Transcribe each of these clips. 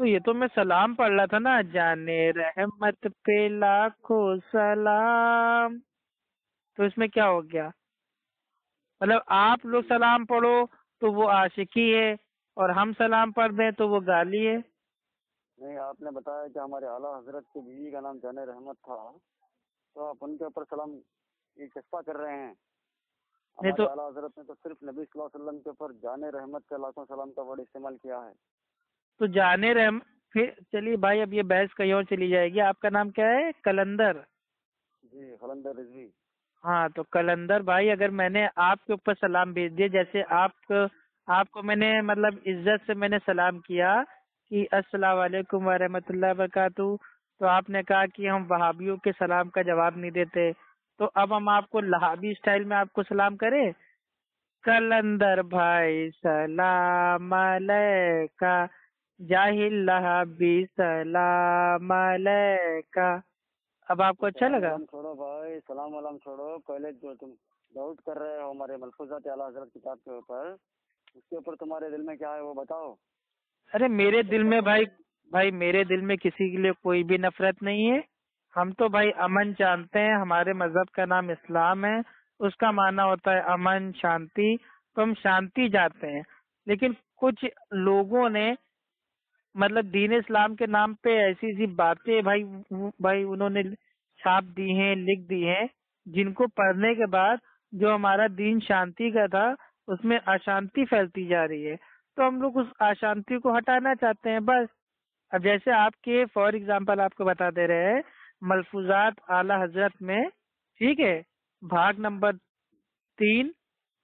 تو یہ تو میں سلام پڑھ رہا تھا نا، جانے رحمت پہ لاکھوں سلام، تو اس میں کیا ہو گیا؟ مطلب آپ لوگ سلام پڑھو تو وہ عاشقی ہے، اور ہم سلام پڑھ دیں تو وہ گالی ہے۔ نہیں، آپ نے بتایا کہ ہمارے اعلیٰ حضرت کی بیوی کا نام جان رحمت تھا، تو آپ ان کے اوپر سلام یہ چسپا کر رہے ہیں۔ نہیں ہمارے تو اعلیٰ حضرت نے تو صرف نبی صلی اللہ علیہ وسلم کے اوپر جان رحمت کا لاکھوں سلام کا ورڈ استعمال کیا ہے۔ جانے رحم پھر چلیے بھائی، اب یہ بحث کہیں اور چلی جائے گی۔ آپ کا نام کیا ہے؟ کلندر؟ جی، خلندر رضوی۔ ہاں، تو کلندر بھائی، اگر میں نے آپ کے اوپر سلام بھیج دیا، جیسے آپ کو میں نے مطلب عزت سے میں نے سلام کیا کہ السلام علیکم ورحمۃ اللہ وبرکاتہ، تو آپ نے کہا کہ ہم وہابیوں کے سلام کا جواب نہیں دیتے، تو اب ہم آپ کو لہابی اسٹائل میں آپ کو سلام کریں؟ کلندر بھائی سلام علیکہ، جاہل لہابی سلام علیکہ۔ اب آپ کو اچھا سلام لگا؟ علم چھوڑو بھائی، سلام علم چھوڑو، پہلے جو تم ڈاؤٹ کر رہے ہو ہمارے ملفوظات اعلیٰ حضرت کتاب کے اوپر، اس کے اوپر تمہارے دل میں کیا ہے وہ بتاؤ۔ ارے میرے دل میں بھائی میرے دل میں کسی کے لیے کوئی بھی نفرت نہیں ہے۔ ہم تو بھائی امن چاہتے ہیں، ہمارے مذہب کا نام اسلام ہے، اس کا معنی ہوتا ہے امن، شانتی، تو ہم شانتی چاہتے ہیں۔ لیکن کچھ لوگوں نے مطلب دین اسلام کے نام پہ ایسی ایسی باتیں بھائی انہوں نے چھاپ دی ہیں، لکھ دی ہیں، جن کو پڑھنے کے بعد جو ہمارا دین شانتی کا تھا اس میں اشانتی پھیلتی جا رہی ہے، تو ہم لوگ اس اشانتی کو ہٹانا چاہتے ہیں بس۔ اب جیسے آپ کے فار ایگزامپل آپ کو بتا دے رہے ہیں، ملفوظات اعلی حضرت میں، ٹھیک ہے، بھاگ نمبر 3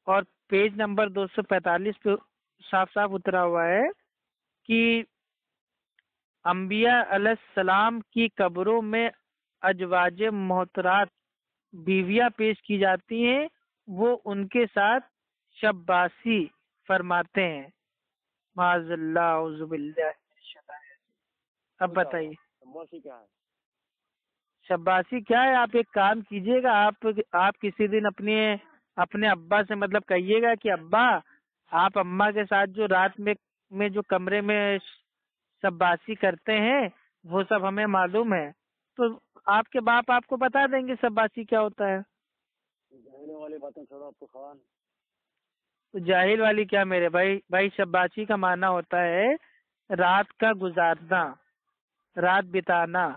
اور پیج نمبر 245 پہ صاف صاف اترا ہوا ہے کہ انبیاء علیہ السلام کی قبروں میں ازواج محترات بیویاں پیش کی جاتی ہیں، وہ ان کے ساتھ شباسی فرماتے ہیں۔ معاذ اللہ، اعوذ باللہ من الشیطان الرجیم۔ اب بتائیے شباسی کیا ہے؟ شباسی کیا ہے؟ آپ ایک کام کیجیے گا، آپ کسی دن اپنے ابا سے مطلب کہیے گا کہ ابا، آپ اماں کے ساتھ جو رات میں جو کمرے میں شباسی کرتے ہیں وہ سب ہمیں معلوم ہے، تو آپ کے باپ آپ کو بتا دیں گے شباسی کیا ہوتا ہے۔ جاہلوں والی باتیں چھوڑو آپ کو خان۔ تو جاہل والی کیا میرے بھائی شباسی کا معنی ہوتا ہے رات کا گزارنا، رات بتانا۔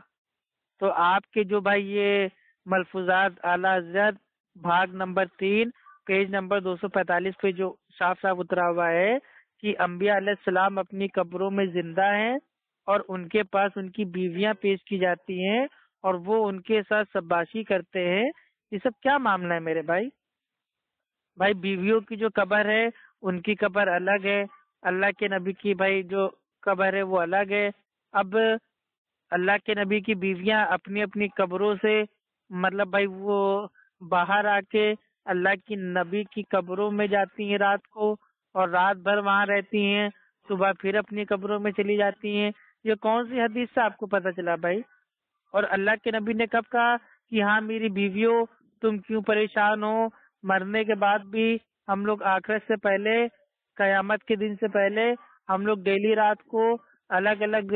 تو آپ کے جو بھائی یہ ملفوظات اعلیٰ حضرت بھاگ نمبر 3 پیج نمبر 245 پہ جو صاف صاف اترا ہوا ہے کہ انبیاء علیہ السلام اپنی قبروں میں زندہ ہیں اور ان کے پاس ان کی بیویاں پیش کی جاتی ہیں اور وہ ان کے ساتھ شباشی کرتے ہیں، یہ سب کیا معاملہ ہے میرے بھائی بیویوں کی جو قبر ہے ان کی قبر الگ ہے، اللہ کے نبی کی بھائی جو قبر ہے وہ الگ ہے۔ اب اللہ کے نبی کی بیویاں اپنی اپنی قبروں سے مطلب بھائی وہ باہر آ کے اللہ کی نبی کی قبروں میں جاتی ہیں رات کو، اور رات بھر وہاں رہتی ہیں، صبح پھر اپنی قبروں میں چلی جاتی ہیں۔ یہ کون سی حدیث سے آپ کو پتہ چلا بھائی؟ اور اللہ کے نبی نے کب کہا کہ ہاں میری بیویوں تم کیوں پریشان ہو، مرنے کے بعد بھی ہم لوگ آخرت سے پہلے، قیامت کے دن سے پہلے ہم لوگ ڈیلی رات کو الگ الگ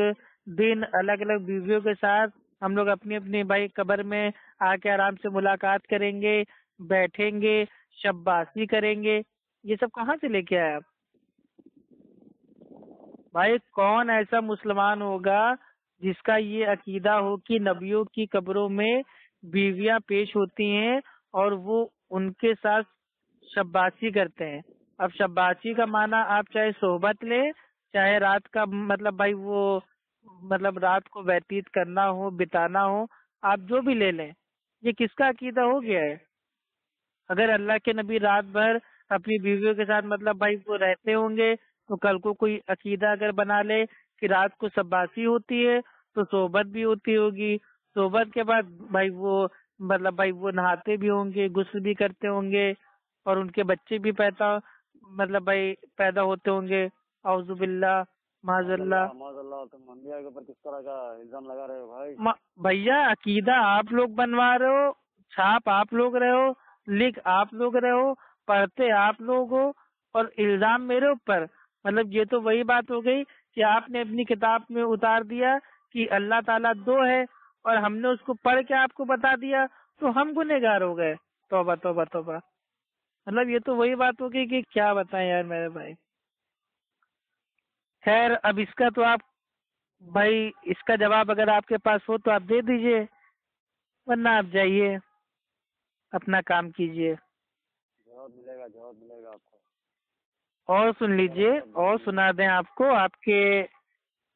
دن الگ الگ بیویوں کے ساتھ ہم لوگ اپنی اپنی بھائی قبر میں آ کے آرام سے ملاقات کریں گے، بیٹھیں گے، شباسی کریں گے؟ یہ سب کہاں سے لے کے آئے آپ بھائی؟ کون ایسا مسلمان ہوگا جس کا یہ عقیدہ ہو کہ نبیوں کی قبروں میں بیویاں پیش ہوتی ہیں اور وہ ان کے ساتھ شباسی کرتے ہیں؟ اب شباسی کا معنی آپ چاہے صحبت لیں، چاہے رات کا مطلب بھائی وہ مطلب رات کو ویتیت کرنا ہو، بتانا ہو، آپ جو بھی لے لیں، یہ کس کا عقیدہ ہو گیا ہے؟ اگر اللہ کے نبی رات بھر اپنی بیویوں کے ساتھ مطلب بھائی وہ رہتے ہوں گے، تو کل کو کوئی عقیدہ اگر بنا لے کہ رات کو شباسی ہوتی ہے تو صحبت بھی ہوتی ہوگی، صحبت کے بعد بھائی وہ مطلب بھائی وہ نہاتے بھی ہوں گے، غسل بھی کرتے ہوں گے، اور ان کے بچے بھی پیدا ہوتے ہوں گے۔ اعوذ باللہ، معاذ اللہ۔ معاذ اللہ، تم انبیاء کے اوپر کس طرح کا الزام لگا رہے ہو بھائی؟ بھیا عقیدہ آپ لوگ بنوا رہے ہو، چھاپ آپ لوگ رہے ہو، لکھ آپ لوگ رہے ہو، پڑھتے آپ لوگ ہو، اور الزام میرے اوپر؟ مطلب یہ تو وہی بات ہو گئی کہ آپ نے اپنی کتاب میں اتار دیا کہ اللہ تعالیٰ دو ہے اور ہم نے اس کو پڑھ کے آپ کو بتا دیا تو ہم گنہگار ہو گئے. توبہ توبہ توبہ. مطلب یہ تو وہی بات ہوگی کہ کیا بتائیں یار میرے بھائی. خیر اب اس کا تو آپ بھائی اس کا جواب اگر آپ کے پاس ہو تو آپ دے دیجئے، ورنہ آپ جائیے اپنا کام کیجئے. جواب ملے گا آپ کو. اور سن لیجئے اور سنا دیں آپ کو آپ کے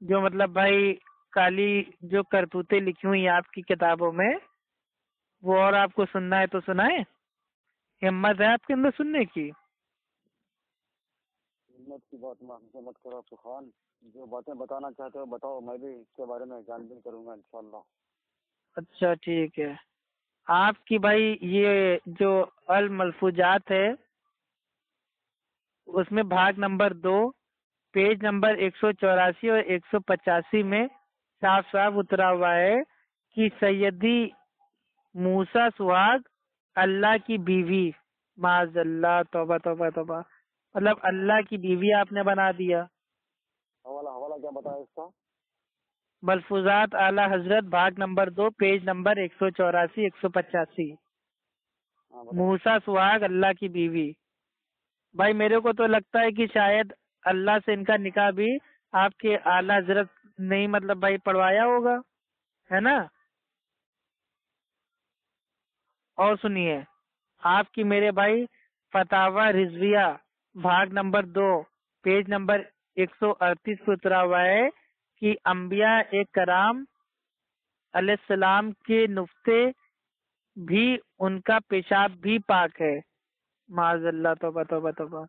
جو مطلب بھائی کالی جو کرتوتیں لکھی ہوئی ہیں آپ کی کتابوں میں، وہ اور آپ کو سننا ہے تو سنائیں. ہمت ہے آپ کے اندر سننے کی؟ ہمت کی بات مت کرو آپ خان، جو باتیں بتانا چاہتے ہو بتاؤ، میں بھی اس کے بارے میں جانکاری کروں گا انشاءاللہ. اچھا ٹھیک ہے. آپ کی بھائی یہ جو الملفوظات ہے اس میں بھاگ نمبر 2 پیج نمبر 184 اور 185 میں صاف صاف اترا ہوا ہے کہ سیدی موسیٰ سہاگ اللہ کی بیوی. معاذ اللہ، توبہ توبہ توبہ. مطلب اللہ کی بیوی آپ نے بنا دیا. حوالہ کیا بتایا اس کا؟ ملفوظات اعلی حضرت بھاگ نمبر 2 پیج نمبر 184 185. موسیٰ سہاگ اللہ کی بیوی. بھائی میرے کو تو لگتا ہے کہ شاید اللہ سے ان کا نکاح بھی آپ کے اعلی حضرت نہیں مطلب بھائی پڑھوایا ہوگا، ہے نا. اور سنیے آپ کی میرے بھائی فتاوی رضویہ بھاگ نمبر 2 پیج نمبر 138 پہ اترا ہوا ہے کہ انبیاء کرام علیہ السلام کے نفتے بھی ان کا پیشاب بھی پاک ہے. معاذ اللہ، توبہ توبہ توبہ.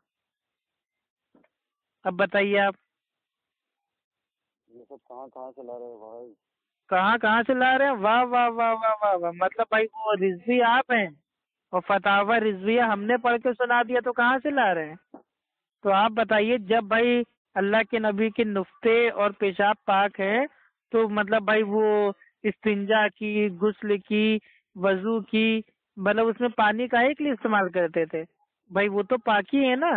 اب بتائیے آپ یہ سب کہاں سے لا رہے ہو بھائی؟ کہاں سے لا رہے ہیں؟ واہ واہ واہ واہ واہ واہ. مطلب بھائی وہ رضوی آپ ہیں اور فتاوی رضویہ ہم نے پڑھ کے سنا دیا تو کہاں سے لا رہے ہیں؟ تو آپ بتائیے جب بھائی اللہ کے نبی کے نفتے اور پیشاب پاک ہے تو مطلب بھائی وہ استنجا کی، غسل کی، وضو کی، مطلب اس میں پانی کاہے کے لیے استعمال کرتے تھے بھائی؟ وہ تو پاکی ہے نا.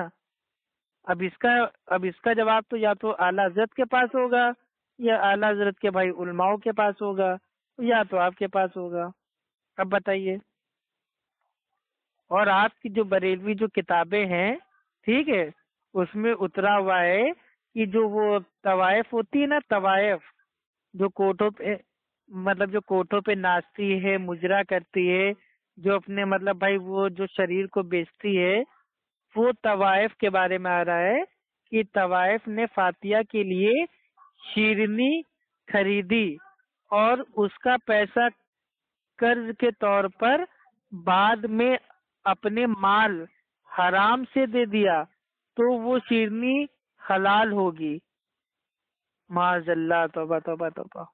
اب اس کا جواب تو یا تو اعلیٰ حضرت کے پاس ہوگا یا اعلیٰ حضرت کے بھائی علماؤں کے پاس ہوگا یا تو آپ کے پاس ہوگا. اب بتائیے. اور آپ کی جو بریلوی جو کتابیں ہیں ٹھیک ہے اس میں اترا ہوا ہے کہ جو وہ طوائف ہوتی ہے نا، طوائف جو کوٹوں پہ مطلب جو کوٹوں پہ ناچتی ہے، مجرا کرتی ہے، جو اپنے مطلب بھائی وہ جو شریر کو بیچتی ہے، وہ طوائف کے بارے میں آ رہا ہے کہ طوائف نے فاتحہ کے لیے شیرنی خریدی اور اس کا پیسہ قرض کے طور پر بعد میں اپنے مال حرام سے دے دیا تو وہ شیرنی حلال ہوگی. معاذ اللہ، توبہ توبہ توبہ.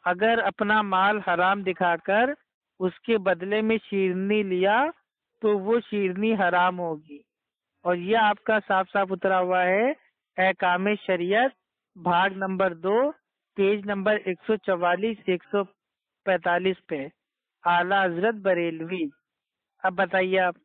اگر اپنا مال حرام دکھا کر اس کے بدلے میں شیرنی لیا تو وہ شیرنی حرام ہوگی. اور یہ آپ کا صاف صاف اترا ہوا ہے احکام شریعت بھاگ نمبر 2 پیج نمبر 144 145 پہ اعلیٰ حضرت بریلوی. اب بتائیے آپ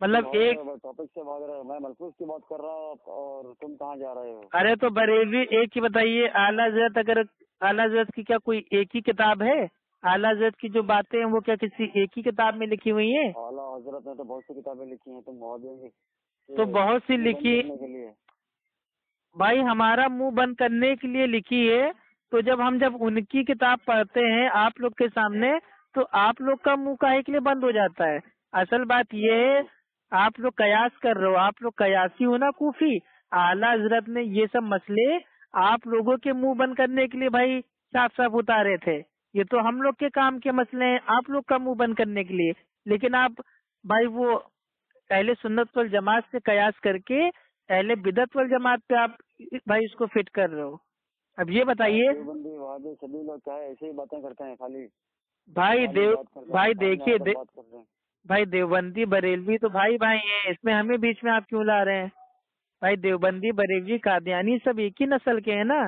مطلب ایک ٹاپک سے بھاگ رہے ہو. میں ملفوظ کی بات کر رہا ہوں اور تم کہاں جا رہے ہو؟ ارے تو بریلوی ایک ہی بتائیے. اعلیٰ حضرت اگر اعلیٰ حضرت کی کیا کوئی ایک ہی کتاب ہے؟ اعلیٰ حضرت کی جو باتیں ہیں وہ کیا کسی ایک ہی کتاب میں لکھی ہوئی ہیں؟ اعلیٰ حضرت نے تو بہت سی کتابیں لکھی ہیں. تم تو بہت سی لکھی بھائی ہمارا منہ بند کرنے کے لیے لکھی ہے. تو جب ان کی کتاب پڑھتے ہیں آپ لوگ کے سامنے تو آپ لوگ کا منہ کاہے کے لیے بند ہو جاتا ہے؟ اصل بات یہ ہے آپ لوگ قیاس کر رہے ہو، آپ لوگ قیاسی ہو نا کوفی. اعلیٰ حضرت نے یہ سب مسئلے آپ لوگوں کے منہ بند کرنے کے لیے بھائی صاف صاف اتارے تھے. یہ تو ہم لوگ کے کام کے مسئلے ہیں آپ لوگ کا منہ بند کرنے کے لیے. لیکن آپ بھائی وہ اہل سنت والجماعت سے قیاس کر کے اہل بدعت والجماعت پہ آپ بھائی اس کو فٹ کر رہے ہو. اب یہ بتائیے سبھی لوگ کیا ہے ایسے ہی باتیں کرتے ہیں خالی. بھائی دیکھیے بھائی دیوبندی بریلوی تو بھائی ہیں، اس میں ہمیں بیچ میں آپ کیوں لا رہے ہیں؟ بھائی دیوبندی بریلوی قادیانی سب ایک ہی نسل کے ہیں نا.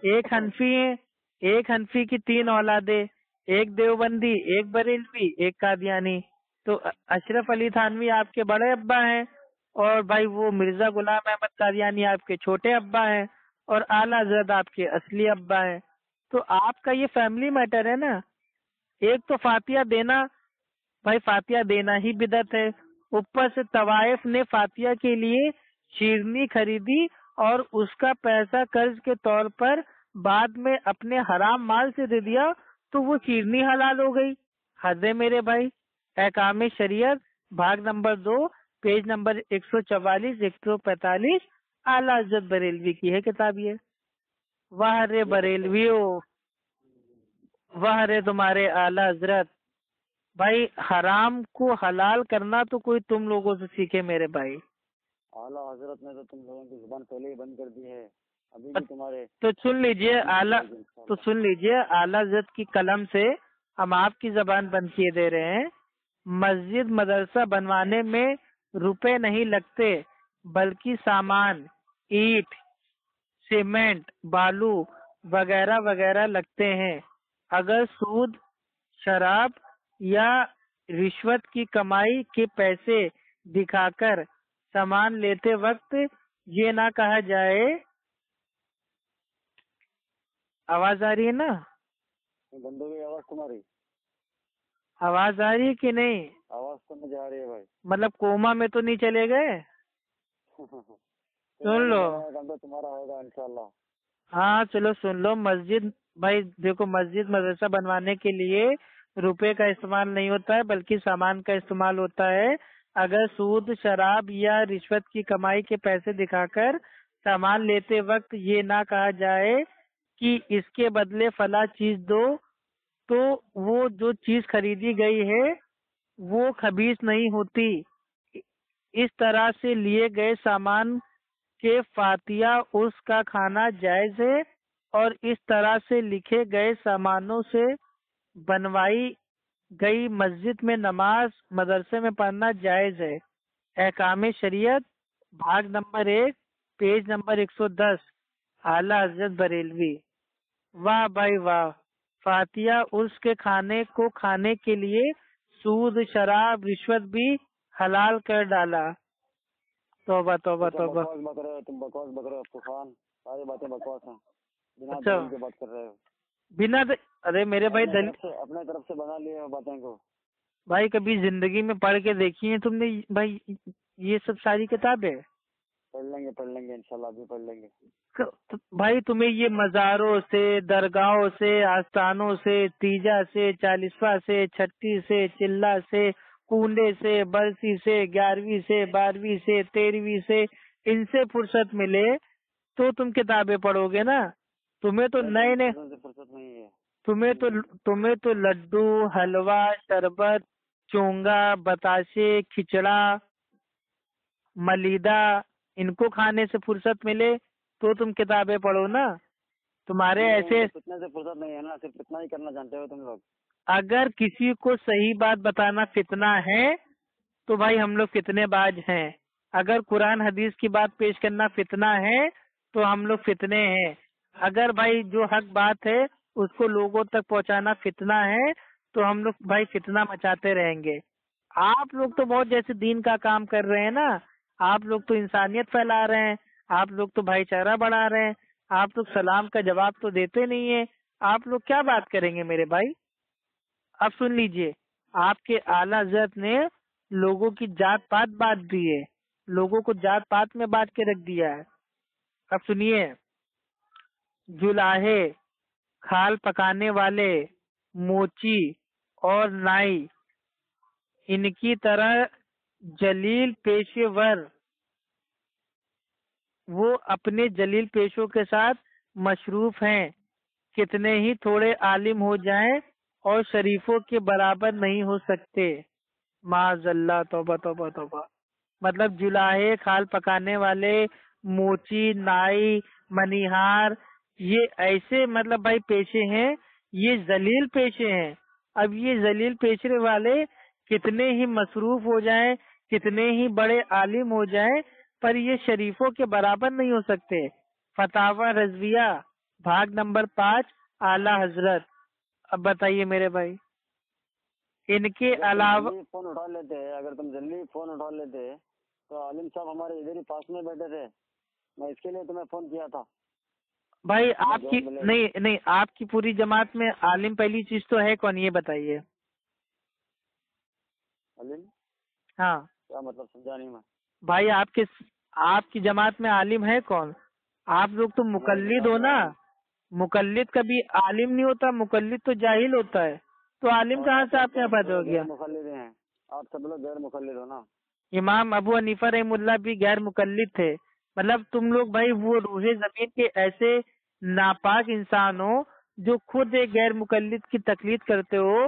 ایک حنفی ہیں، ایک حنفی کی 3 اولادیں، ایک دیوبندی، ایک بریلوی، ایک قادیانی. تو اشرف علی تھانوی آپ کے بڑے ابا ہیں اور بھائی وہ مرزا غلام احمد قادیانی آپ کے چھوٹے ابا ہیں اور اعلیٰ حضرت آپ کے اصلی ابا ہیں. تو آپ کا یہ فیملی میٹر ہے نا. ایک تو فاتحہ دینا، بھائی فاتحہ دینا ہی بدعت ہے، اوپر سے طوائف نے فاتحہ کے لیے شیرنی خریدی اور اس کا پیسہ قرض کے طور پر بعد میں اپنے حرام مال سے دے دیا تو وہ شیرنی حلال ہو گئی. حد ہے میرے بھائی. احکام شریعت بھاگ نمبر 2 پیج نمبر 144 145 اعلیٰ حضرت بریلوی کی ہے کتاب یہ. واہ رے بریلویو، واہ رے تمہارے اعلیٰ حضرت. بھائی حرام کو حلال کرنا تو کوئی تم لوگوں سے سیکھے میرے بھائی. اعلیٰ حضرت نے تو تم لوگوں کی زبان پہلے ہی بند کر دی ہے، ابھی بھی تمہارے تو سن لیجئے اعلیٰ حضرت کی قلم سے ہم آپ کی زبان بند کیے دے رہے ہیں. مسجد مدرسہ بنوانے میں روپے نہیں لگتے بلکہ سامان، اینٹ، سیمنٹ، بالو وغیرہ وغیرہ لگتے ہیں. اگر سود، شراب یا رشوت کی کمائی کے پیسے دکھا کر سامان لیتے وقت یہ نہ کہا جائے. آواز آ رہی ہے نا؟ بندوں کی آواز تمہاری آواز آ رہی ہے کہ نہیں؟ آواز تو مجھے آ رہی ہے بھائی. مطلب کوما میں تو نہیں چلے گئے؟ سن لو. تمہارا ہوگا انشاءاللہ. ہاں چلو سن لو. مسجد، بھائی دیکھو، مسجد مدرسہ بنوانے کے لیے روپے کا استعمال نہیں ہوتا ہے بلکہ سامان کا استعمال ہوتا ہے. اگر سود، شراب یا رشوت کی کمائی کے پیسے دکھا کر سامان لیتے وقت یہ نہ کہا جائے کہ اس کے بدلے فلاں چیز دو تو وہ جو چیز خریدی گئی ہے وہ خبیث نہیں ہوتی. اس طرح سے لیے گئے سامان کے فاتحہ اس کا کھانا جائز ہے اور اس طرح سے لکھے گئے سامانوں سے بنوائی گئی مسجد میں نماز، مدرسے میں پڑھنا جائز ہے. احکام شریعت بھاگ نمبر 1 پیج نمبر 110 اعلیٰ حضرت بریلوی. واہ بھائی واہ. فاتحہ اس کے کھانے کو کھانے کے لیے سود، شراب، رشوت بھی حلال کر ڈالا. توبہ توبہ توبہ. تم بکواس بک رہے ہو خان، ساری باتیں بکواس ہیں، بنا اچھا دلیل کے بات کر رہے ہو. بنا ارے میرے بھائی اپنے طرف سے بنا لیے ہو باتیں کو. بھائی کبھی زندگی میں پڑھ کے دیکھی ہے تم نے بھائی یہ سب ساری کتابیں؟ پڑھ لیں گے انشاءاللہ ابھی پڑھ لیں گے. بھائی تمہیں یہ مزاروں سے، درگاہوں سے، آستانوں سے، تیجا سے، چالیسواں سے، چھٹی سے، چلہ سے، کنڈے سے، برسی سے، 11ویں سے، 12ویں سے، 13ویں سے ان سے فرصت ملے تو تم کتابیں پڑھو گے نا. تمہیں تو نئے فرصت نہیں ہے. تمہیں تو لڈو، حلوہ، شربت، چونگا، بتاشے، کھچڑا، ملیدہ ان کو کھانے سے فرصت ملے تو تم کتابیں پڑھو نا. تمہارے ایسے فتنے سے فرصت نہیں ہے نا، صرف فتنہ ہی کرنا جانتے ہو تم لوگ. اگر کسی کو صحیح بات بتانا فتنہ ہے تو بھائی ہم لوگ فتنے باز ہیں. اگر قرآن حدیث کی بات پیش کرنا فتنہ ہے تو ہم لوگ فتنے ہیں. اگر بھائی جو حق بات ہے اس کو لوگوں تک پہنچانا فتنہ ہے تو ہم لوگ بھائی فتنہ مچاتے رہیں گے. آپ لوگ تو بہت جیسے دین کا کام کر رہے ہیں نا، آپ لوگ تو انسانیت پھیلا رہے ہیں، آپ لوگ تو بھائی چارہ بڑھا رہے ہیں، آپ لوگ سلام کا جواب تو دیتے نہیں ہیں. آپ لوگ کیا بات کریں گے میرے بھائی؟ اب سن لیجئے، آپ کے اعلیٰ حضرت نے لوگوں کی جات پات بانٹ دی ہے، لوگوں کو جات پات میں بانٹ کے رکھ دیا ہے. اب سنیے، جلاہے، کھال پکانے والے، موچی اور نائی ان کی طرح جلیل پیشے ور وہ اپنے جلیل پیشوں کے ساتھ مصروف ہیں. کتنے ہی تھوڑے عالم ہو جائیں اور شریفوں کے برابر نہیں ہو سکتے. معاذ اللہ، توبہ توبہ توبہ. مطلب جلاہے، کھال پکانے والے، موچی، نائی، منیہار یہ ایسے مطلب بھائی پیشے ہیں، یہ ذلیل پیشے ہیں. اب یہ ذلیل پیشے والے کتنے ہی مصروف ہو جائیں، کتنے ہی بڑے عالم ہو جائیں پر یہ شریفوں کے برابر نہیں ہو سکتے. فتاوی رضویہ بھاگ نمبر 5 اعلیٰ حضرت. اب بتائیے میرے بھائی، ان کے علاوہ فون اٹھا لیتے، اگر تم جلدی فون اٹھا لیتے تو عالم صاحب ہمارے ادھر ہی پاس میں بیٹھے تھے، میں اس کے لیے تمہیں فون کیا تھا۔ بھائی آپ کی نہیں آپ کی پوری جماعت میں عالم پہلی چیز تو ہے کون، یہ بتائیے۔ عالم ہاں کیا مطلب، سمجھا نہیں میں۔ بھائی آپ کی جماعت میں عالم ہے کون؟ آپ لوگ تو مقلد ہو نا، مقلد کبھی عالم نہیں ہوتا، مقلد تو جاہل ہوتا ہے، تو عالم کہاں سے آپ کے پاس ہو گیا؟ مقلد ہیں آپ سب لوگ، غیر مقلد ہو نا۔ امام ابو حنیفہ رحم اللہ بھی غیر مقلد تھے، مطلب تم لوگ بھائی وہ روح زمین کے ایسے ناپاک انسان ہو جو خود ایک غیر مقلد کی تقلید کرتے ہو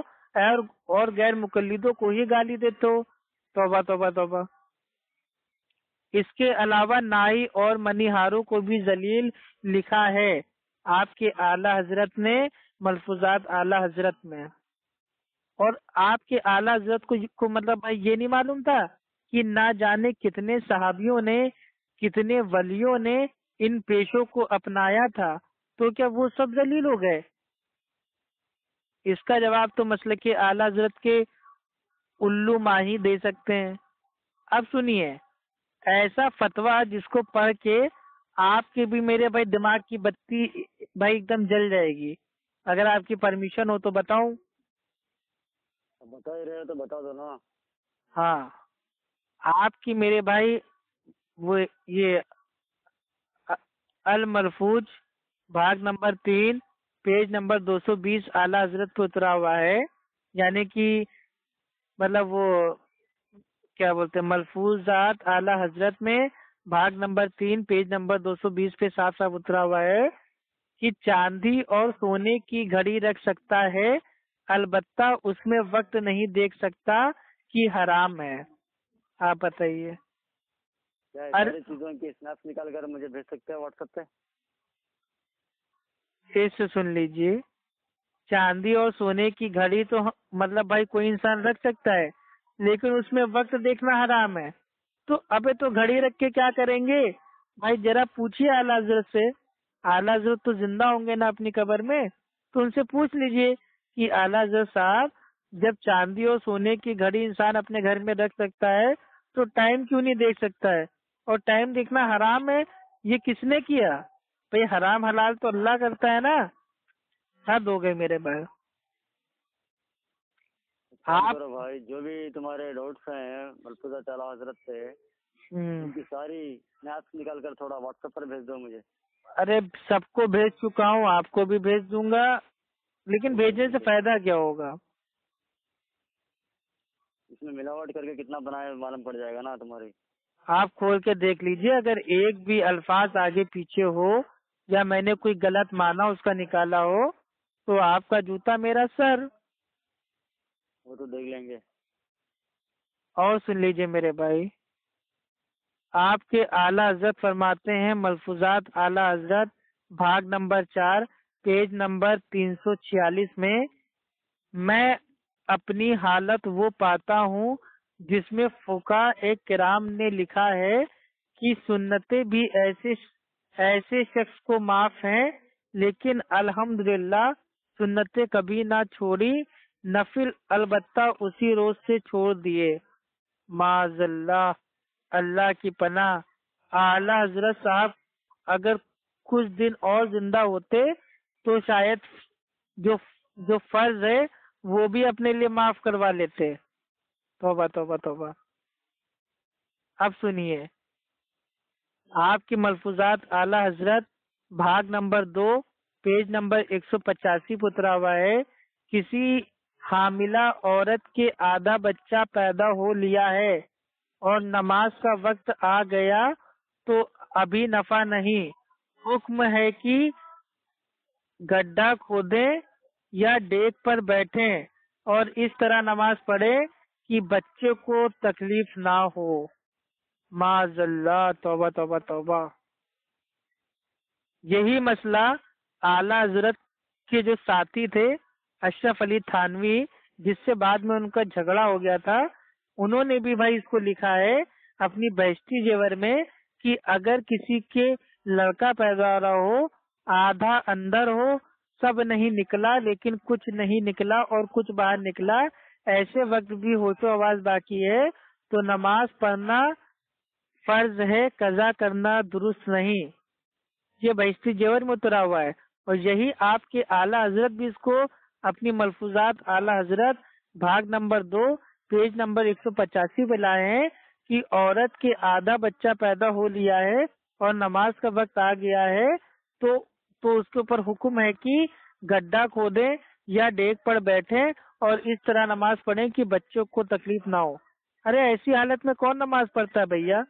اور غیر مقلدوں کو ہی گالی دیتے ہو۔ توبہ توبہ توبہ۔ اس کے علاوہ نائی اور منیہاروں کو بھی ذلیل لکھا ہے آپ کے اعلی حضرت نے ملفوظات اعلی حضرت میں، اور آپ کے اعلی حضرت کو مطلب بھائی یہ نہیں معلوم تھا کہ نہ جانے کتنے صحابیوں نے، کتنے ولیوں نے ان پیشوں کو اپنایا تھا، تو کیا وہ سب ذلیل ہو گئے؟ اس کا جواب تو مسلک اعلی حضرت کے الو ماہی دے سکتے ہیں۔ اب سنیے، ایسا فتویٰ جس کو پڑھ کے آپ کے بھی میرے بھائی دماغ کی بتی بھائی ایک دم جل جائے گی، اگر آپ کی پرمیشن ہو تو بتاؤں؟ بتا ہی رہے ہو تو بتا دو نا۔ ہاں، آپ کی میرے بھائی وہ یہ المرفوج بھاگ نمبر 3 پیج نمبر 220 اعلیٰ حضرت پہ اترا ہوا ہے، یعنی کہ مطلب وہ کیا بولتے ہیں، ملفوظات اعلیٰ حضرت میں بھاگ نمبر 3 پیج نمبر 220 پہ صاف صاف اترا ہوا ہے کہ چاندی اور سونے کی گھڑی رکھ سکتا ہے، البتہ اس میں وقت نہیں دیکھ سکتا کہ حرام ہے۔ آپ بتائیے۔ ساری چیزوں کی اسنیپس نکال کر مجھے بھیج سکتے ہیں واٹس ایپ پہ؟ پھر سے سن لیجئے، چاندی اور سونے کی گھڑی تو مطلب بھائی کوئی انسان رکھ سکتا ہے، لیکن اس میں وقت دیکھنا حرام ہے، تو ابے تو گھڑی رکھ کے کیا کریں گے؟ بھائی ذرا پوچھیے اعلیٰ حضرت سے، اعلیٰ حضرت تو زندہ ہوں گے نا اپنی قبر میں، تو ان سے پوچھ لیجئے کہ اعلیٰ حضرت صاحب جب چاندی اور سونے کی گھڑی انسان اپنے گھر میں رکھ سکتا ہے تو ٹائم کیوں نہیں دیکھ سکتا ہے؟ اور ٹائم دیکھنا حرام ہے، یہ کس نے کیا؟ بھائی حرام حلال تو اللہ کرتا ہے نا۔ حد ہو گئے میرے بھائی۔ آپ بھائی جو بھی تمہارے ڈاؤٹس ہیں ملفوظہ تعالیٰ حضرت سے، ان کی ساری اسنیپس نکال کر تھوڑا واٹس ایپ پر بھیج دو مجھے۔ ارے سب کو بھیج چکا ہوں، آپ کو بھی بھیج دوں گا، لیکن بھیجنے سے فائدہ کیا ہوگا؟ اس میں ملاوٹ کر کے کتنا بنایا معلوم پڑ جائے گا نا تمہاری۔ آپ کھول کے دیکھ لیجئے، اگر ایک بھی الفاظ آگے پیچھے ہو یا میں نے کوئی غلط معنی اس کا نکالا ہو تو آپ کا جوتا میرا سر۔ وہ تو دیکھ لیں گے۔ اور سن لیجئے میرے بھائی، آپ کے اعلیٰ حضرت فرماتے ہیں، ملفوظات اعلیٰ حضرت بھاگ نمبر 4 پیج نمبر 346 میں اپنی حالت وہ پاتا ہوں جس میں فقہاء کرام نے لکھا ہے کہ سنتیں بھی ایسے شخص کو معاف ہیں، لیکن الحمدللہ سنتیں کبھی نہ چھوڑی، نفل البتہ اسی روز سے چھوڑ دیے۔ معاذ اللہ، اللہ کی پناہ۔ اعلیٰ حضرت صاحب اگر کچھ دن اور زندہ ہوتے تو شاید جو فرض ہے وہ بھی اپنے لیے معاف کروا لیتے۔ توبہ توبہ توبہ۔ اب سنیے، آپ کی ملفوظات اعلیٰ حضرت بھاگ نمبر 2 پیج نمبر 185 پہ اترا ہوا ہے، کسی حاملہ عورت کے آدھا بچہ پیدا ہو لیا ہے اور نماز کا وقت آ گیا تو ابھی نفع نہیں، حکم ہے کہ گڈھا کھودیں یا ڈیک پر بیٹھیں اور اس طرح نماز پڑھے کہ بچے کو تکلیف نہ ہو۔ معاذ اللہ، توبہ توبہ توبہ۔ یہی مسئلہ اعلیٰ حضرت کے جو ساتھی تھے اشرف علی تھانوی، جس سے بعد میں ان کا جھگڑا ہو گیا تھا، انہوں نے بھی بھائی اس کو لکھا ہے اپنی بہشتی زیور میں کہ اگر کسی کے لڑکا پیدا ہو رہا ہو، آدھا اندر ہو، سب نہیں نکلا لیکن کچھ نہیں نکلا اور کچھ باہر نکلا، ایسے وقت بھی ہوش و آواز باقی ہے تو نماز پڑھنا فرض ہے، قضا کرنا درست نہیں۔ یہ بہشتی جیور میں اترا ہوا ہے، اور یہی آپ کے اعلیٰ حضرت بھی اس کو اپنی ملفوظات اعلیٰ حضرت بھاگ نمبر 2 پیج نمبر 185 پہ لائے ہیں کہ عورت کے آدھا بچہ پیدا ہو لیا ہے اور نماز کا وقت آ گیا ہے تو اس کے اوپر حکم ہے کہ گڈھا کھودیں یا ڈیگ پر بیٹھیں اور اس طرح نماز پڑھیں کہ بچوں کو تکلیف نہ ہو۔ ارے ایسی حالت میں کون نماز پڑھتا ہے بھیا؟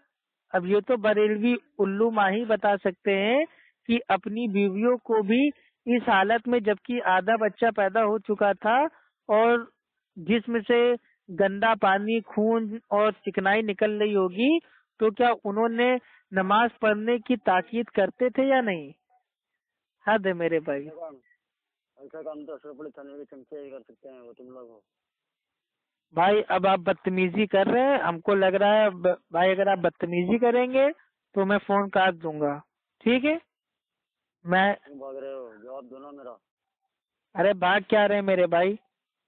اب یہ تو بریلوی الو ماہی بتا سکتے ہیں کہ اپنی بیویوں کو بھی اس حالت میں جبکہ آدھا بچہ پیدا ہو چکا تھا اور جسم سے گندا پانی، خون اور چکنائی نکل رہی ہوگی، تو کیا انہوں نے نماز پڑھنے کی تاکید کرتے تھے یا نہیں؟ حد ہے میرے بھائی۔ ایسا کام تو اشرف علی تھانے کے چمچے ہی کر سکتے ہیں، وہ تم لوگ ہو بھائی اب آپ بدتمیزی کر رہے ہیں، ہم کو لگ رہا ہے بھائی اگر آپ بدتمیزی کریں گے تو میں فون کاٹ دوں گا، ٹھیک ہے؟ میں بھاگ رہے ہو، جواب دو نا میرا۔ ارے بھاگ کیا رہے میرے بھائی؟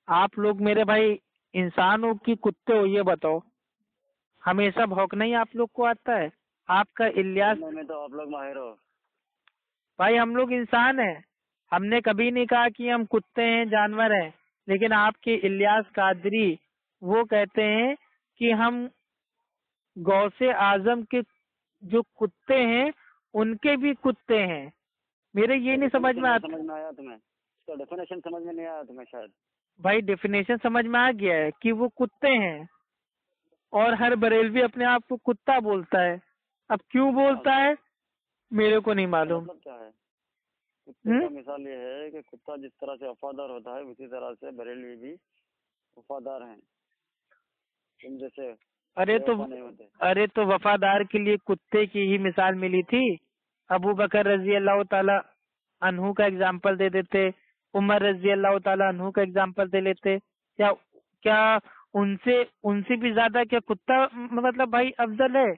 آپ لوگ میرے بھائی انسان ہو کہ کتے ہو یہ بتاؤ؟ ہمیشہ بھونکنا ہی آپ لوگ کو آتا ہے؟ آپ کا الیاس میں تو آپ لوگ ماہر ہو بھائی، ہم لوگ انسان ہیں، ہم نے کبھی نہیں کہا کہ ہم کتے ہیں، جانور ہیں، لیکن آپ کے الیاس قادری وہ کہتے ہیں کہ ہم غوث اعظم کے جو کتے ہیں ان کے بھی کتے ہیں۔ میرے یہ نہیں سمجھ میں آتا آیا تمہیں، اس کا ڈیفینیشن سمجھ میں نہیں آیا تمہیں شاید۔ بھائی ڈیفینیشن سمجھ میں آ گیا ہے کہ وہ کتے ہیں، اور ہر بریلوی اپنے آپ کو کتا بولتا ہے۔ اب کیوں بولتا ہے میرے کو نہیں معلوم۔ مطلب کیا ہے؟ کتے کا مثال یہ ہے کہ کتا جس طرح سے وفادار ہوتا ہے اسی طرح سے بریلوی بھی وفادار ہیں، تم جیسے ارے تو وفادار کے لیے کتے کی ہی مثال ملی تھی۔ ابو بکر رضی اللہ تعالی عنہ کا اگزامپل دے دیتے، عمر رضی اللہ تعالی عنہ کا اگزامپل دے لیتے، کیا ان سے بھی زیادہ کیا کتا مطلب بھائی افضل ہے؟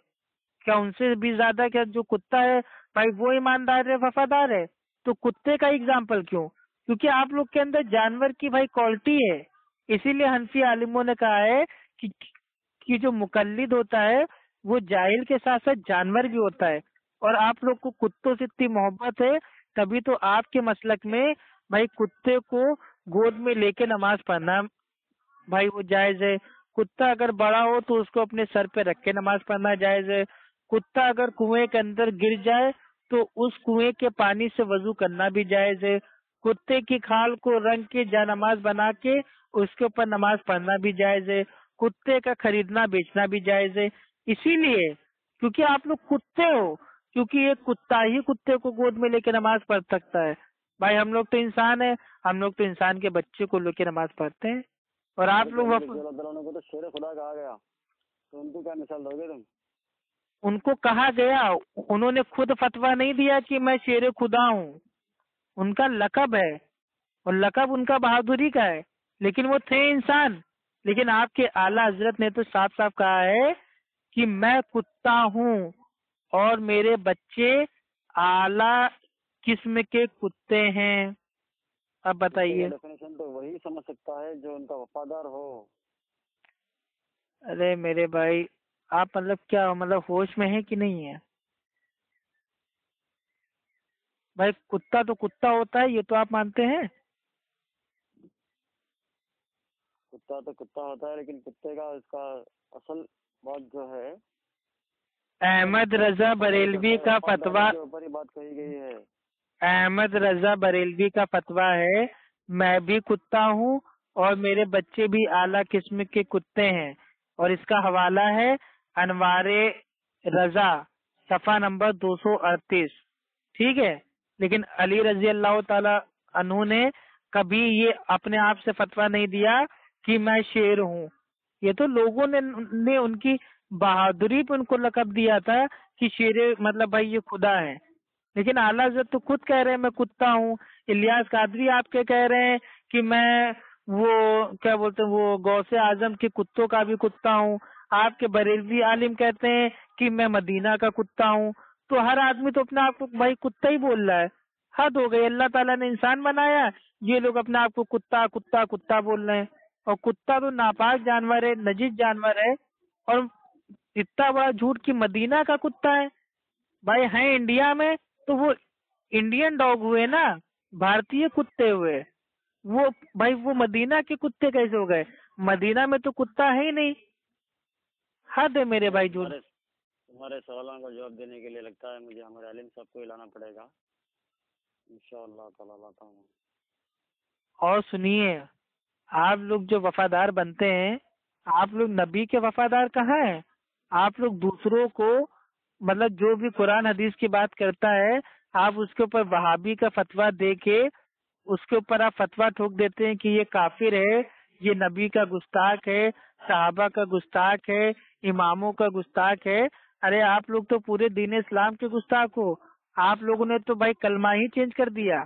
کیا ان سے بھی زیادہ کیا جو کتا ہے بھائی وہ ایماندار ہے، وفادار ہے؟ تو کتے کا اگزامپل کیوں؟ کیونکہ آپ لوگ کے اندر جانور کی بھائی کوالٹی ہے، اسی لیے حنفی عالموں نے کہا ہے کہ جو مقلد ہوتا ہے وہ جاہل کے ساتھ ساتھ جانور بھی ہوتا ہے، اور آپ لوگ کو کتوں سے اتنی محبت ہے تبھی تو آپ کے مسلک میں بھائی کتے کو گود میں لے کے نماز پڑھنا بھائی وہ جائز ہے۔ کتا اگر بڑا ہو تو اس کو اپنے سر پہ رکھ کے نماز پڑھنا جائز ہے۔ کتا اگر کنویں کے اندر گر جائے تو اس کنویں کے پانی سے وضو کرنا بھی جائز ہے۔ کتے کی کھال کو رنگ کے جا نماز بنا کے اس کے اوپر نماز پڑھنا بھی جائز ہے۔ کتے کا خریدنا بیچنا بھی جائز ہے، اسی لیے کیونکہ آپ لوگ کتے ہو، کیونکہ ایک کتا ہی کتے کو گود میں لے کے نماز پڑھ سکتا ہے۔ بھائی ہم لوگ تو انسان ہیں، ہم لوگ تو انسان کے بچے کو لے کے نماز پڑھتے ہیں، اور آپ لوگ کو تو شیر خدا کہا گیا، تو ان کو کیا مثال دو گے تم؟ ان کو کہا گیا، انہوں نے خود فتویٰ نہیں دیا کہ میں شیر خدا ہوں، ان کا لقب ہے، اور لقب ان کا بہادری کا ہے، لیکن وہ تھے انسان۔ لیکن آپ کے اعلیٰ حضرت نے تو صاف صاف کہا ہے کہ میں کتا ہوں اور میرے بچے اعلیٰ قسم کے کتے ہیں۔ اب بتائیے، ڈیفینیشن تو وہی سمجھ سکتا ہے جو ان کا وفادار ہو۔ ارے میرے بھائی آپ مطلب کیا مطلب ہوش میں ہے کہ نہیں ہے؟ بھائی کتا تو کتا ہوتا ہے، یہ تو آپ مانتے ہیں؟ کتا تو کتا ہوتا ہے، لیکن کتے کا اس کا اصل بات جو ہے احمد رضا بریلوی کا فتویٰ، اوپر ہی بات کہی گئی ہے۔ احمد رضا بریلوی کا فتویٰ ہے میں بھی کتا ہوں اور میرے بچے بھی اعلیٰ قسم کے کتے ہیں، اور اس کا حوالہ ہے انوار رضا صفحہ نمبر 238، ٹھیک ہے؟ لیکن علی رضی اللہ تعالی عنہ نے کبھی یہ اپنے آپ سے فتویٰ نہیں دیا کہ میں شیر ہوں، یہ تو لوگوں نے ان کی بہادری پہ ان کو لقب دیا تھا کہ شیر مطلب بھائی یہ خدا ہے، لیکن اعلیٰ حضرت تو خود کہہ رہے ہیں میں کتا ہوں۔ الیاس قادری آپ کے کہہ رہے ہیں کہ میں وہ کیا بولتے ہیں وہ غوث اعظم کے کتوں کا بھی کتا ہوں، آپ کے بریلوی عالم کہتے ہیں کہ میں مدینہ کا کتا ہوں، تو ہر آدمی تو اپنے آپ کو بھائی کتا ہی بول رہا ہے۔ حد ہو گئی، اللہ تعالیٰ نے انسان بنایا، یہ لوگ اپنے آپ کو کتا کتا کتا بول رہے ہیں، اور کتا تو ناپاک جانور ہے، نجس جانور ہے، اور اتنا بڑا جھوٹ کہ مدینہ کا کتا ہے. بھائی ہیں انڈیا میں تو وہ انڈین ڈاگ ہوئے نا, بھارتیہ کتے ہوئے. وہ بھائی وہ مدینہ کے کتے کیسے ہو گئے؟ مدینہ میں تو کتا ہے ہی نہیں. حد ہے میرے بھائی جھوٹ. تمہارے سوالوں کا جواب دینے کے لیے لگتا ہے مجھے ہمارے عالم صاحب کو لانا پڑے گا انشاءاللہ تعالی. لاتا ہوں. اور سنیے, آپ لوگ جو وفادار بنتے ہیں, آپ لوگ نبی کے وفادار کہاں ہیں؟ آپ لوگ دوسروں کو مطلب جو بھی قرآن حدیث کی بات کرتا ہے آپ اس کے اوپر وہابی کا فتویٰ دے کے اس کے اوپر آپ فتویٰ ٹھوک دیتے ہیں کہ یہ کافر ہے, یہ نبی کا گستاخ ہے, صحابہ کا گستاخ ہے, اماموں کا گستاخ ہے. ارے آپ لوگ تو پورے دین اسلام کے گستاخ ہو. آپ لوگوں نے تو بھائی کلمہ ہی چینج کر دیا.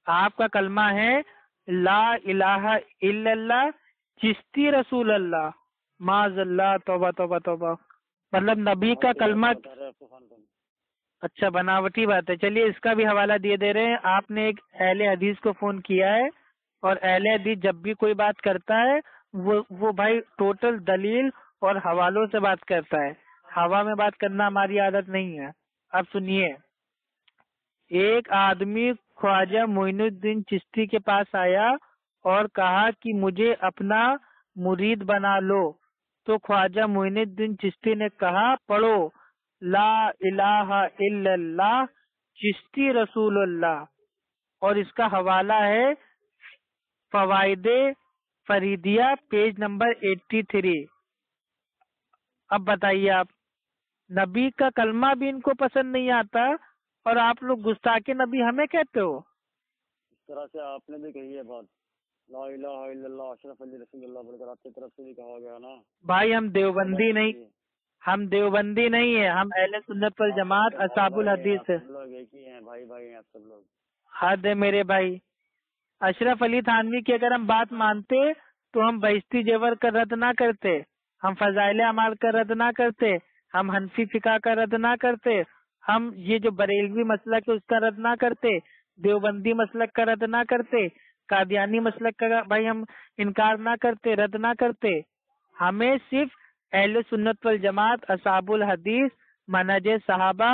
آپ کا کلمہ ہے لا الہ الا اللہ چشتی رسول اللہ معاذ اللہ. توبہ توبہ توبہ. مطلب نبی کا کلمہ. اچھا بناوٹی بات ہے. چلیے اس کا بھی حوالہ دے رہے ہیں. آپ نے ایک اہل حدیث کو فون کیا ہے اور اہل حدیث جب بھی کوئی بات کرتا ہے وہ بھائی ٹوٹل دلیل اور حوالوں سے بات کرتا ہے. ہوا میں بات کرنا ہماری عادت نہیں ہے. اب سنیے, ایک آدمی خواجہ معین الدین چشتی کے پاس آیا اور کہا کہ مجھے اپنا مرید بنا لو. تو خواجہ معین الدین چشتی نے کہا پڑھو لا الہ الا اللہ چشتی رسول اللہ. اور اس کا حوالہ ہے فوائد فریدیہ پیج نمبر 83. اب بتائیے آپ, نبی کا کلمہ بھی ان کو پسند نہیں آتا اور آپ لوگ گستاخ نبی ہمیں کہتے ہو. اس طرح سے آپ نے بھی کہی ہے بات لا الہ الا اللہ اشرف علی رسول اللہ بول کر آپ کی طرف سے بھی کہا گیا نا. بھائی ہم دیوبندی نہیں, ہم دیوبندی نہیں ہیں, ہم اہل سنت والجماعت اصحاب الحدیث ہیں. سب لوگ ایک ہی ہیں, بھائی بھائی ہیں آپ سب لوگ. حد ہے میرے بھائی. اشرف علی تھانوی کی اگر ہم بات مانتے تو ہم بہشتی زیور کا رد نہ کرتے, ہم فضائل اعمال کا رد نہ کرتے, ہم حنفی فقہ کا رد نہ کرتے, ہم یہ جو بریلوی مسلک ہے اس کا رد نہ کرتے, دیوبندی مسلک کا رد نہ کرتے, قادیانی مسلک کا بھائی ہم انکار نہ کرتے, رد نہ کرتے. ہمیں صرف اہل سنت والجماعت اصحاب الحدیث منہج صحابہ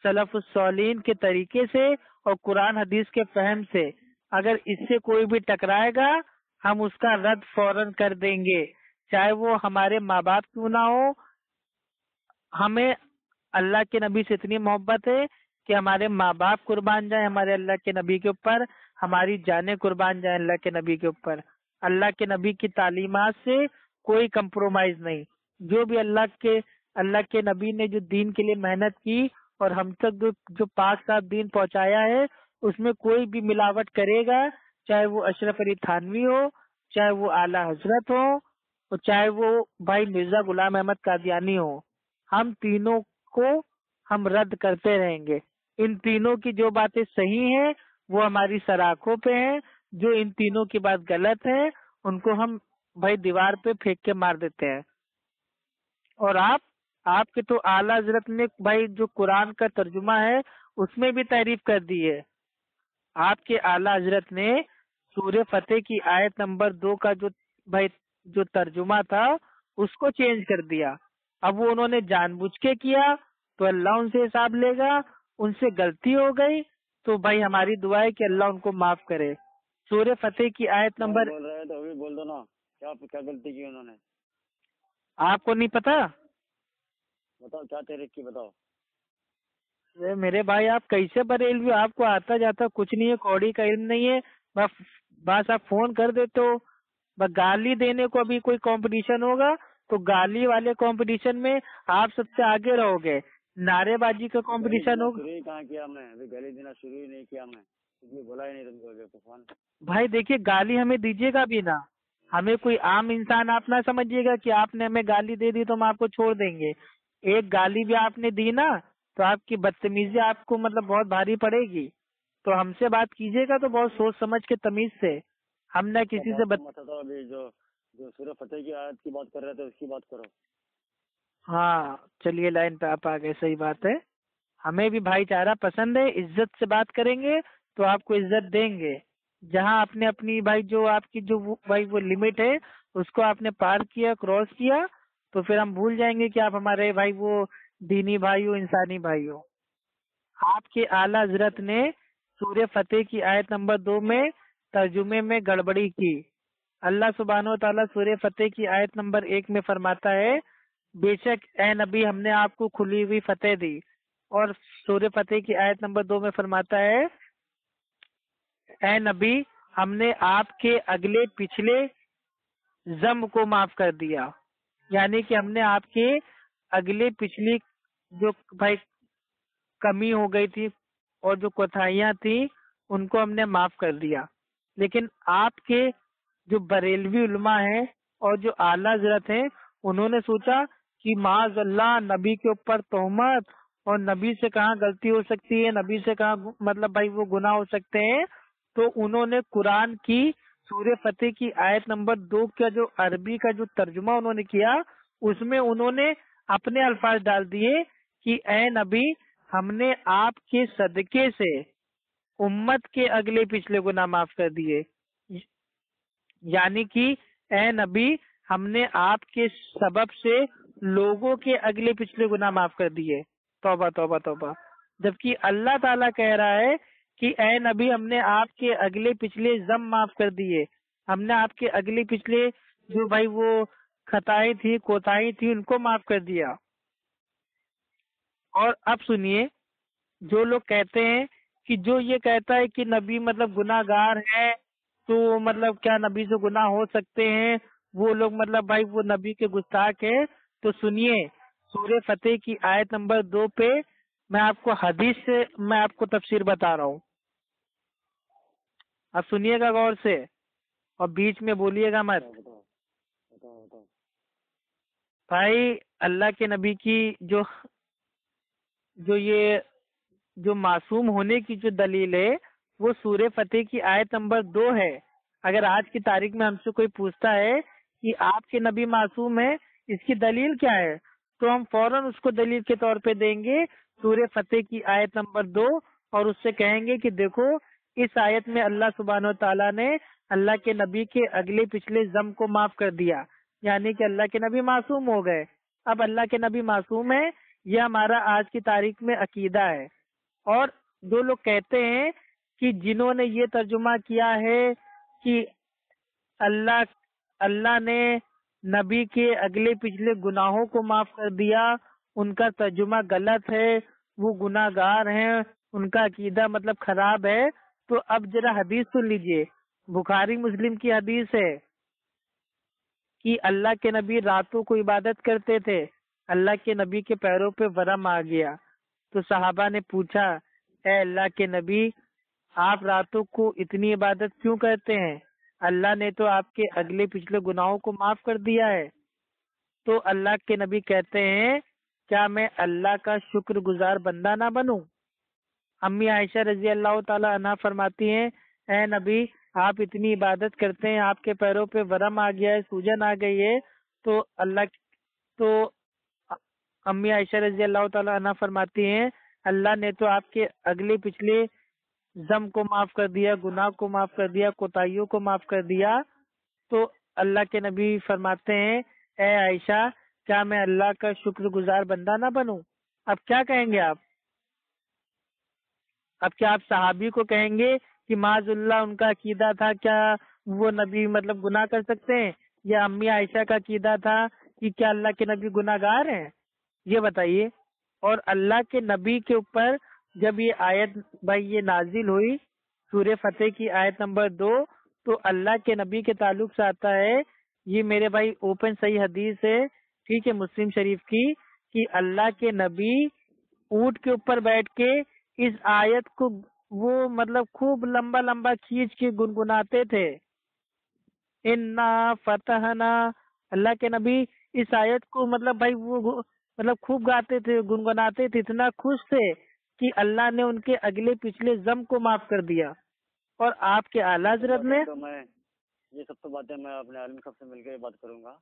سلف الصالحین کے طریقے سے اور قرآن حدیث کے فہم سے اگر اس سے کوئی بھی ٹکرائے گا ہم اس کا رد فوراً کر دیں گے, چاہے وہ ہمارے ماں باپ کیوں نہ ہو. ہمیں اللہ کے نبی سے اتنی محبت ہے کہ ہمارے ماں باپ قربان جائیں ہمارے اللہ کے نبی کے اوپر, ہماری جانیں قربان جائیں اللہ کے نبی کے اوپر. اللہ کے نبی کی تعلیمات سے کوئی کمپرومائز نہیں. جو بھی اللہ کے نبی نے جو دین کے لیے محنت کی اور ہم تک جو پاک صاحب دین پہنچایا ہے اس میں کوئی بھی ملاوٹ کرے گا, چاہے وہ اشرف علی تھانوی ہو, چاہے وہ اعلیٰ حضرت ہو, اور چاہے وہ بھائی مرزا غلام احمد قادیانی ہو, ہم تینوں کو ہم رد کرتے رہیں گے. ان تینوں کی جو باتیں صحیح ہیں وہ ہماری سراخوں پہ ہیں, جو ان تینوں کی بات غلط ہے ان کو ہم بھائی دیوار پہ پھینک کے مار دیتے ہیں. اور آپ کے تو اعلیٰ حضرت نے بھائی جو قرآن کا ترجمہ ہے اس میں بھی تعریف کر دی ہے. آپ کے اعلیٰ حضرت نے سورہ فتح کی آیت نمبر 2 کا جو ترجمہ تھا اس کو چینج کر دیا. اب وہ انہوں نے جان بوجھ کے کیا تو اللہ ان سے حساب لے گا, ان سے غلطی ہو گئی تو بھائی ہماری دعا ہے کہ اللہ ان کو معاف کرے. سورہ فتح کی آیت نمبر بول رہے تو ابھی بول دو نا, کیا غلطی کی انہوں نے؟ آپ کو نہیں پتا؟ بتاؤ کیا تحریک کی, بتاؤ. میرے بھائی آپ کیسے بریلوی, آپ کو آتا جاتا کچھ نہیں ہے, کوڑی کا علم نہیں ہے, بس آپ فون کر دیتے ہو. بس گالی دینے کو ابھی کوئی کمپٹیشن ہوگا تو گالی والے کمپٹیشن میں آپ سب سے آگے رہو گے. نعرے بازی کا کمپٹیشن ہوگا. شروع ہی کہاں کیا میں, ابھی گالی دینا شروع ہی نہیں کیا میں, بولا ہی نہیں تم کو فون. بھائی دیکھیے گالی ہمیں دیجیے گا بھی نا, ہمیں کوئی عام انسان آپ نہ سمجھیے گا کہ آپ نے ہمیں گالی دے دی تو ہم آپ کو چھوڑ دیں گے. ایک گالی بھی آپ نے دی نا تو آپ کی بدتمیزی آپ کو مطلب بہت بھاری پڑے گی. تو ہم سے بات کیجیے گا تو بہت سوچ سمجھ کے تمیز سے, ہم نہ کسی سے ابھی جو سورہ فتح کی آیت کی بات کر رہے تھے اس کی بات کرو. ہاں چلیے لائن پہ آپ آ گئے, صحیح بات ہے. ہمیں بھی بھائی چارہ پسند ہے, عزت سے بات کریں گے تو آپ کو عزت دیں گے. جہاں آپ نے اپنی بھائی جو آپ کی جو بھائی وہ لمٹ ہے اس کو آپ نے پار کیا, کراس کیا تو پھر ہم بھول جائیں گے کہ آپ ہمارے بھائی وہ دینی بھائی ہو، انسانی بھائی ہو۔ آپ کے اعلیٰ حضرت نے سورہ فتح کی آیت نمبر 2 میں ترجمے میں گڑبڑی کی۔ اللہ سبحانہ و تعالیٰ سورہ فتح کی آیت نمبر 1 میں فرماتا ہے بے شک اے نبی ہم نے آپ کو کھلی ہوئی فتح دی، اور سورہ فتح کی آیت نمبر 2 میں فرماتا ہے اے نبی ہم نے آپ کے اگلے پچھلے ذنب کو معاف کر دیا، یعنی کہ ہم نے آپ کے اگلے پچھلی جو بھائی کمی ہو گئی تھی اور جو کوتاہیاں تھیں ان کو ہم نے معاف کر دیا۔ لیکن آپ کے جو بریلوی علماء ہیں اور جو اعلیٰ حضرت ہیں انہوں نے سوچا کہ معاذ اللہ نبی کے اوپر تہمت، اور نبی سے کہاں غلطی ہو سکتی ہے، نبی سے کہاں مطلب بھائی وہ گناہ ہو سکتے ہیں، تو انہوں نے قرآن کی سورہ فتح کی آیت نمبر 2 کا جو عربی کا جو ترجمہ انہوں نے کیا اس میں انہوں نے اپنے الفاظ ڈال دیے کہ اے نبی ہم نے آپ کے صدقے سے امت کے اگلے پچھلے گناہ معاف کر دیے، یعنی کہ اے نبی ہم نے آپ کے سبب سے لوگوں کے اگلے پچھلے گناہ معاف کر دیے۔ توبہ توبہ توبہ۔ جبکہ اللہ تعالیٰ کہہ رہا ہے کہ اے نبی ہم نے آپ کے اگلے پچھلے ذنب معاف کر دیے، ہم نے آپ کے اگلے پچھلے جو بھائی وہ خطائیں تھی کوتاہی تھی ان کو معاف کر دیا۔ اور اب سنیے، جو لوگ کہتے ہیں کہ جو یہ کہتا ہے کہ نبی مطلب گناہ گار ہے تو مطلب کیا نبی سے گناہ ہو سکتے ہیں، وہ لوگ مطلب بھائی وہ نبی کے گستاخ ہیں، تو سنیے سورہ فتح کی آیت نمبر 2 پہ میں آپ کو حدیث سے میں آپ کو تفسیر بتا رہا ہوں، اب سنیے گا غور سے اور بیچ میں بولیے گا مت۔ بھائی اللہ کے نبی کی جو یہ جو معصوم ہونے کی جو دلیل ہے وہ سورہ فتح کی آیت نمبر 2 ہے۔ اگر آج کی تاریخ میں ہم سے کوئی پوچھتا ہے کہ آپ کے نبی معصوم ہیں اس کی دلیل کیا ہے، تو ہم فوراً اس کو دلیل کے طور پہ دیں گے سورہ فتح کی آیت نمبر 2، اور اس سے کہیں گے کہ دیکھو اس آیت میں اللہ سبحانہ و تعالیٰ نے اللہ کے نبی کے اگلے پچھلے ذنب کو معاف کر دیا، یعنی کہ اللہ کے نبی معصوم ہو گئے۔ اب اللہ کے نبی معصوم ہے یہ ہمارا آج کی تاریخ میں عقیدہ ہے۔ اور جو لوگ کہتے ہیں کہ جنہوں نے یہ ترجمہ کیا ہے کہ اللہ نے نبی کے اگلے پچھلے گناہوں کو معاف کر دیا، ان کا ترجمہ غلط ہے، وہ گناہ گار ہیں، ان کا عقیدہ مطلب خراب ہے۔ تو اب ذرا حدیث سن لیجئے، بخاری مسلم کی حدیث ہے کہ اللہ کے نبی راتوں کو عبادت کرتے تھے، اللہ کے نبی کے پیروں پہ ورم آ گیا، تو صحابہ نے پوچھا اے اللہ کے نبی آپ راتوں کو اتنی عبادت کیوں کرتے ہیں، اللہ نے تو آپ کے اگلے پچھلے گناہوں کو معاف کر دیا ہے۔ تو اللہ کے نبی کہتے ہیں کیا میں اللہ کا شکر گزار بندہ نہ بنوں؟ امی عائشہ رضی اللہ تعالی عنہ فرماتی ہیں اے نبی آپ اتنی عبادت کرتے ہیں، آپ کے پیروں پہ ورم آ گیا ہے، سوجن آ گئی ہے، تو امی عائشہ رضی اللہ تعالی عنہ فرماتی ہیں اللہ نے تو آپ کے اگلے پچھلے ذنب کو معاف کر دیا، گناہ کو معاف کر دیا، کوتاہیوں کو معاف کر دیا۔ تو اللہ کے نبی فرماتے ہیں اے عائشہ کیا میں اللہ کا شکر گزار بندہ نہ بنوں؟ اب کیا کہیں گے آپ؟ اب کیا آپ صحابی کو کہیں گے کہ معاذ اللہ ان کا عقیدہ تھا کیا وہ نبی مطلب گناہ کر سکتے ہیں، یا امی عائشہ کا عقیدہ تھا کہ کیا اللہ کے نبی گناہ گار ہیں؟ یہ بتائیے۔ اور اللہ کے نبی کے اوپر جب یہ آیت بھائی یہ نازل ہوئی سورہ فتح کی آیت نمبر 2، تو اللہ کے نبی کے تعلق سے آتا ہے، یہ میرے بھائی اوپن صحیح حدیث ہے، ٹھیک ہے، مسلم شریف کی، کہ اللہ کے نبی اونٹ کے اوپر بیٹھ کے اس آیت کو وہ مطلب خوب لمبا لمبا کھینچ کے گنگناتے تھے، انا فتحنا، اللہ کے نبی اس آیت کو مطلب بھائی وہ مطلب خوب گاتے تھے، گنگناتے تھے، اتنا خوش تھے کہ اللہ نے ان کے اگلے پچھلے ذنب کو معاف کر دیا۔ اور آپ کے اعلیٰ حضرت نے یہ سب تو باتیں میں اپنے عالم صاحب سے مل کے بات کروں گا،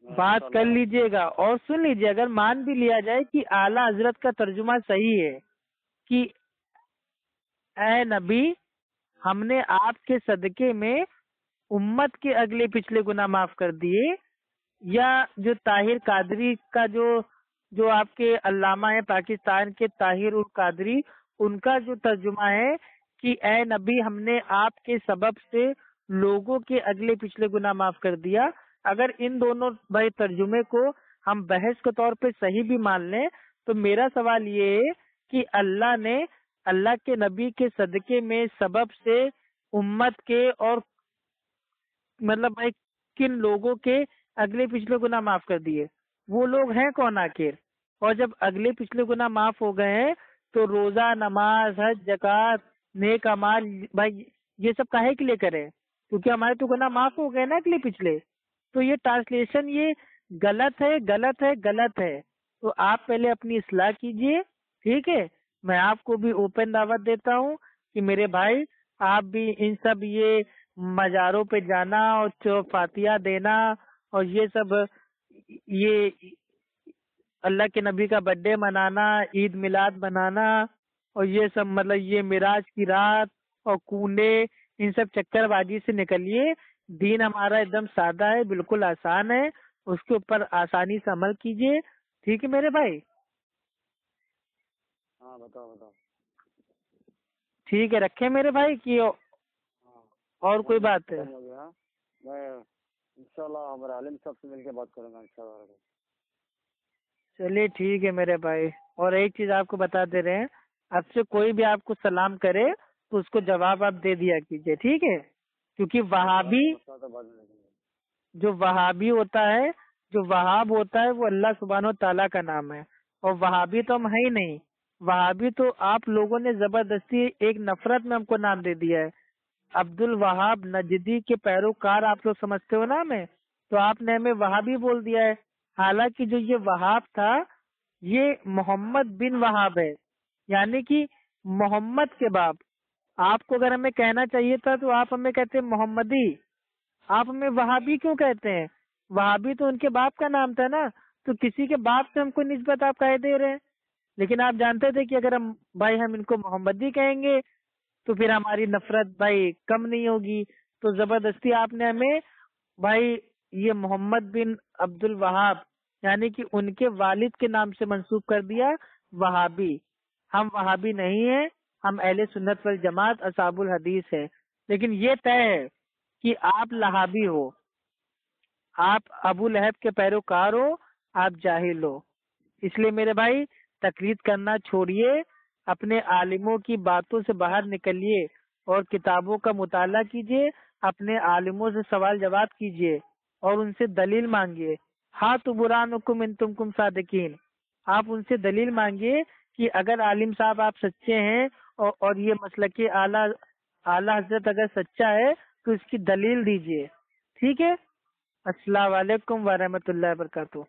بات کر لیجئے گا اور سن لیجئے، اگر مان بھی لیا جائے کہ اعلیٰ حضرت کا ترجمہ صحیح ہے کہ اے نبی ہم نے آپ کے صدقے میں امت کے اگلے پچھلے گناہ معاف کر دیے، یا جو طاہر قادری کا جو آپ کے علامہ ہیں پاکستان کے طاہر القادری، ان کا جو ترجمہ ہے کہ اے نبی ہم نے آپ کے سبب سے لوگوں کے اگلے پچھلے گناہ معاف کر دیا، اگر ان دونوں بھائی ترجمے کو ہم بحث کے طور پہ صحیح بھی مان لیں تو میرا سوال یہ ہے کہ اللہ نے اللہ کے نبی کے صدقے میں سبب سے امت کے اور مطلب بھائی کن لوگوں کے اگلے پچھلے گناہ معاف کر دیے؟ وہ لوگ ہیں کون آخر؟ اور جب اگلے پچھلے گناہ معاف ہو گئے ہیں تو روزہ، نماز، حج، زکوٰۃ، نیک اعمال بھائی یہ سب کاہے کے لیے کریں؟ کیونکہ ہمارے تو گناہ معاف ہو گئے نا اگلے پچھلے. تو یہ ٹرانسلیشن یہ غلط ہے، غلط ہے، غلط ہے. تو آپ پہلے اپنی اصلاح کیجئے، ٹھیک ہے؟ میں آپ کو بھی اوپن دعوت دیتا ہوں کہ میرے بھائی آپ بھی ان سب یہ مزاروں پہ جانا اور فاتحہ دینا اور یہ سب یہ اللہ کے نبی کا برتھ ڈے منانا، عید میلاد منانا اور یہ سب مطلب یہ معراج کی رات اور کنڈے، ان سب چکر بازی سے نکلیے. دین ہمارا ایک دم سادہ ہے، بالکل آسان ہے، اس کے اوپر آسانی سے عمل کیجیے، ٹھیک ہے میرے بھائی؟ ہاں بتاؤ. ٹھیک ہے، رکھیں میرے بھائی کی ہاں اور کوئی بات ہے؟ ختم ہو گیا. میں انشاءاللہ ہمارے عالم صاحب سے مل کے بات کروں گا انشاءاللہ. چلیے ٹھیک ہے میرے بھائی. اور ایک چیز آپ کو بتا دے رہے ہیں، اب سے کوئی بھی آپ کو سلام کرے تو اس کو جواب آپ دے دیا کیجیے، ٹھیک ہے؟ کیونکہ جو وہابی ہوتا ہے، جو وہاب ہوتا ہے وہ اللہ سبحانہ و تعالیٰ کا نام ہے، اور وہابی تو ہم ہے ہی نہیں. وہابی تو آپ لوگوں نے زبردستی ایک نفرت میں ہم کو نام دے دیا ہے. عبد الوہاب نجدی کے پیروکار آپ لوگ سمجھتے ہو نا ہمیں، تو آپ نے ہمیں وہابی بول دیا ہے. حالانکہ جو یہ وہاب تھا یہ محمد بن وہاب ہے، یعنی کہ محمد کے باپ. آپ کو اگر ہمیں کہنا چاہیے تھا تو آپ ہمیں کہتے محمدی، آپ ہمیں وہابی کیوں کہتے ہیں؟ وہابی تو ان کے باپ کا نام تھا نا، تو کسی کے باپ سے ہم کو نسبت آپ کہہ دے رہے ہیں. لیکن آپ جانتے تھے کہ اگر ہم ان کو محمدی کہیں گے تو پھر ہماری نفرت بھائی کم نہیں ہوگی. تو زبردستی آپ نے ہمیں بھائی یہ محمد بن عبد الوہاب یعنی کہ ان کے والد کے نام سے منسوب کر دیا وہابی. ہم وہابی نہیں ہیں، ہم اہل سنت والجماعت اصحاب الحدیث ہیں. لیکن یہ طے ہے کہ آپ لہابی ہو، آپ ابو لہب کے پیروکار ہو، آپ جاہل ہو. اس لیے میرے بھائی تقلید کرنا چھوڑیے، اپنے عالموں کی باتوں سے باہر نکلیے اور کتابوں کا مطالعہ کیجیے، اپنے عالموں سے سوال جواب کیجیے اور ان سے دلیل مانگیے. ہاتھ برانکم ان تم کم صادقین، آپ ان سے دلیل مانگیے کہ اگر عالم صاحب آپ سچے ہیں اور یہ مسلک اعلیٰ حضرت اگر سچا ہے تو اس کی دلیل دیجیے، ٹھیک ہے؟ السلام علیکم ورحمۃ اللہ وبرکاتہ.